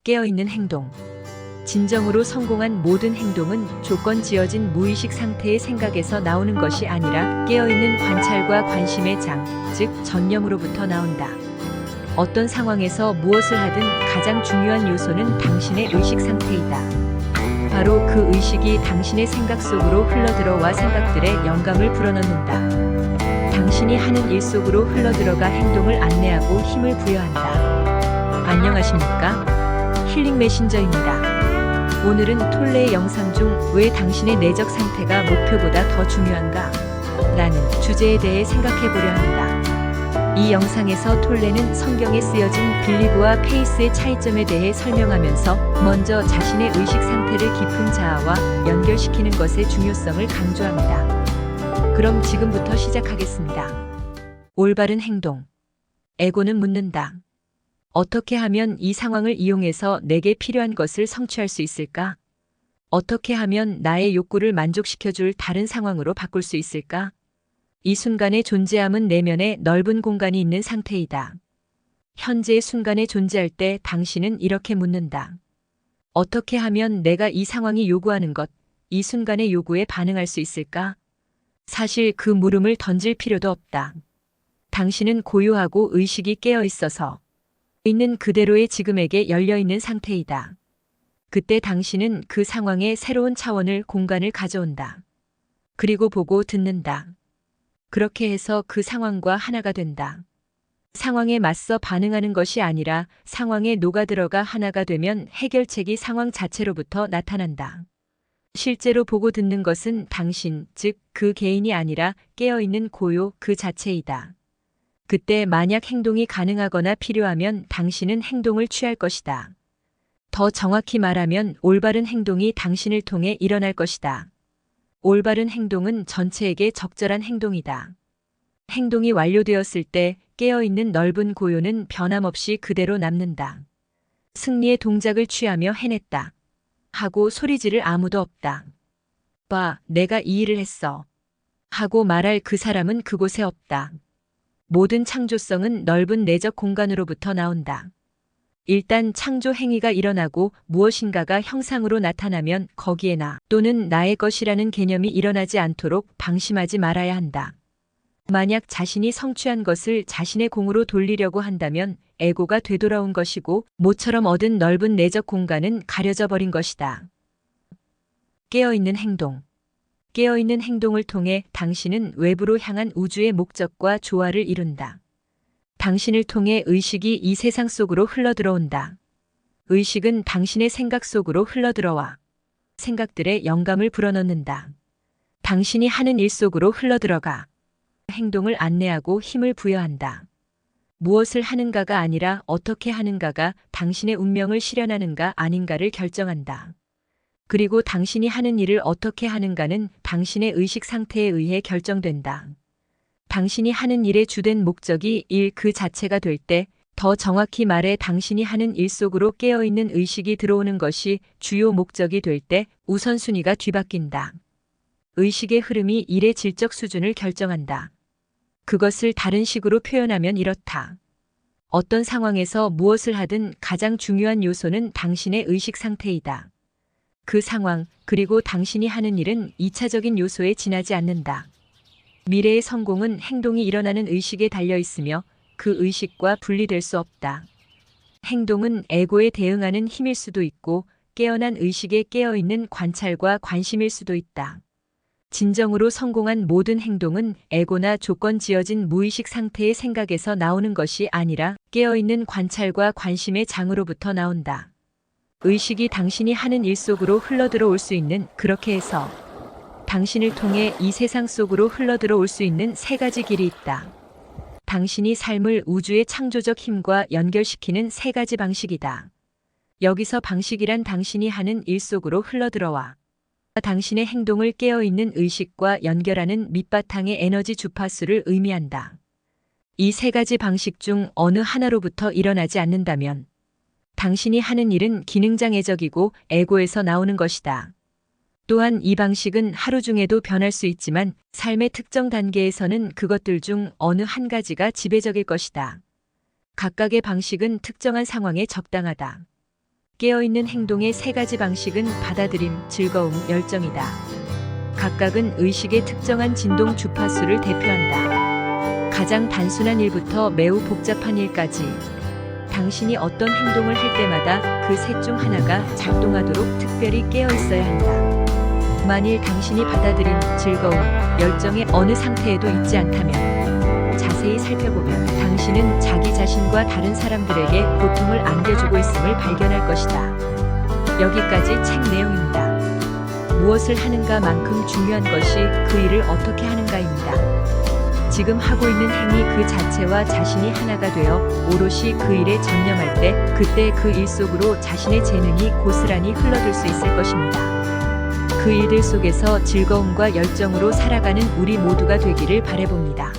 깨어있는 행동. 진정으로 성공한 모든 행동은 조건 지어진 무의식 상태의 생각에서 나오는 것이 아니라 깨어있는 관찰과 관심의 장, 즉 전념으로부터 나온다. 어떤 상황에서 무엇을 하든 가장 중요한 요소는 당신의 의식 상태이다. 바로 그 의식이 당신의 생각 속으로 흘러들어와 생각들의 영감을 불어넣는다. 당신이 하는 일 속으로 흘러들어가 행동을 안내하고 힘을 부여한다. 안녕하십니까? 힐링 메신저입니다. 오늘은 톨레의 영상 중 왜 당신의 내적 상태가 목표보다 더 중요한가? 라는 주제에 대해 생각해 보려 합니다. 이 영상에서 톨레는 성경에 쓰여진 빌리브와 페이스의 차이점에 대해 설명하면서 먼저 자신의 의식 상태를 깊은 자아와 연결시키는 것의 중요성을 강조합니다. 그럼 지금부터 시작하겠습니다. 올바른 행동. 에고는 묻는다. 어떻게 하면 이 상황을 이용해서 내게 필요한 것을 성취할 수 있을까? 어떻게 하면 나의 욕구를 만족시켜줄 다른 상황으로 바꿀 수 있을까? 이 순간의 존재함은 내면에 넓은 공간이 있는 상태이다. 현재의 순간에 존재할 때 당신은 이렇게 묻는다. 어떻게 하면 내가 이 상황이 요구하는 것, 이 순간의 요구에 반응할 수 있을까? 사실 그 물음을 던질 필요도 없다. 당신은 고요하고 의식이 깨어 있어서 있는 그대로의 지금에게 열려있는 상태이다. 그때 당신은 그 상황에 새로운 차원을 공간을 가져온다. 그리고 보고 듣는다. 그렇게 해서 그 상황과 하나가 된다. 상황에 맞서 반응하는 것이 아니라 상황에 녹아들어가 하나가 되면 해결책이 상황 자체로부터 나타난다. 실제로 보고 듣는 것은 당신, 즉 그 개인이 아니라 깨어있는 고요 그 자체이다. 그때 만약 행동이 가능하거나 필요하면 당신은 행동을 취할 것이다. 더 정확히 말하면 올바른 행동이 당신을 통해 일어날 것이다. 올바른 행동은 전체에게 적절한 행동이다. 행동이 완료되었을 때 깨어있는 넓은 고요는 변함없이 그대로 남는다. 승리의 동작을 취하며 해냈다. 하고 소리지를 아무도 없다. 봐, 내가 이 일을 했어. 하고 말할 그 사람은 그곳에 없다. 모든 창조성은 넓은 내적 공간으로부터 나온다. 일단 창조 행위가 일어나고 무엇인가가 형상으로 나타나면 거기에 나 또는 나의 것이라는 개념이 일어나지 않도록 방심하지 말아야 한다. 만약 자신이 성취한 것을 자신의 공으로 돌리려고 한다면 에고가 되돌아온 것이고 모처럼 얻은 넓은 내적 공간은 가려져 버린 것이다. 깨어있는 행동. 깨어있는 행동을 통해 당신은 외부로 향한 우주의 목적과 조화를 이룬다. 당신을 통해 의식이 이 세상 속으로 흘러들어온다. 의식은 당신의 생각 속으로 흘러들어와 생각들의 영감을 불어넣는다. 당신이 하는 일 속으로 흘러들어가 행동을 안내하고 힘을 부여한다. 무엇을 하는가가 아니라 어떻게 하는가가 당신의 운명을 실현하는가 아닌가를 결정한다. 그리고 당신이 하는 일을 어떻게 하는가는 당신의 의식 상태에 의해 결정된다. 당신이 하는 일의 주된 목적이 일 그 자체가 될 때, 더 정확히 말해 당신이 하는 일 속으로 깨어있는 의식이 들어오는 것이 주요 목적이 될 때 우선순위가 뒤바뀐다. 의식의 흐름이 일의 질적 수준을 결정한다. 그것을 다른 식으로 표현하면 이렇다. 어떤 상황에서 무엇을 하든 가장 중요한 요소는 당신의 의식 상태이다. 그 상황, 그리고 당신이 하는 일은 2차적인 요소에 지나지 않는다. 미래의 성공은 행동이 일어나는 의식에 달려 있으며 그 의식과 분리될 수 없다. 행동은 에고에 대응하는 힘일 수도 있고 깨어난 의식에 깨어있는 관찰과 관심일 수도 있다. 진정으로 성공한 모든 행동은 에고나 조건 지어진 무의식 상태의 생각에서 나오는 것이 아니라 깨어있는 관찰과 관심의 장으로부터 나온다. 의식이 당신이 하는 일 속으로 흘러들어올 수 있는, 그렇게 해서 당신을 통해 이 세상 속으로 흘러들어올 수 있는 세 가지 길이 있다. 당신이 삶을 우주의 창조적 힘과 연결시키는 세 가지 방식이다. 여기서 방식이란 당신이 하는 일 속으로 흘러들어와 당신의 행동을 깨어있는 의식과 연결하는 밑바탕의 에너지 주파수를 의미한다. 이 세 가지 방식 중 어느 하나로부터 일어나지 않는다면 당신이 하는 일은 기능장애적이고 에고에서 나오는 것이다. 또한 이 방식은 하루 중에도 변할 수 있지만 삶의 특정 단계에서는 그것들 중 어느 한 가지가 지배적일 것이다. 각각의 방식은 특정한 상황에 적당하다. 깨어있는 행동의 세 가지 방식은 받아들임, 즐거움, 열정이다. 각각은 의식의 특정한 진동 주파수를 대표한다. 가장 단순한 일부터 매우 복잡한 일까지 당신이 어떤 행동을 할 때마다 그 셋 중 하나가 작동하도록 특별히 깨어 있어야 한다. 만일 당신이 받아들임, 즐거움, 열정의 어느 상태에도 있지 않다면 자세히 살펴보면 당신은 자기 자신과 다른 사람들에게 고통을 안겨주고 있음을 발견할 것이다. 여기까지 책 내용입니다. 무엇을 하는가만큼 중요한 것이 그 일을 어떻게 하는가입니다. 지금 하고 있는 행위 그 자체와 자신이 하나가 되어 오롯이 그 일에 전념할 때 그때 그 일 속으로 자신의 재능이 고스란히 흘러들 수 있을 것입니다. 그 일들 속에서 즐거움과 열정으로 살아가는 우리 모두가 되기를 바라봅니다.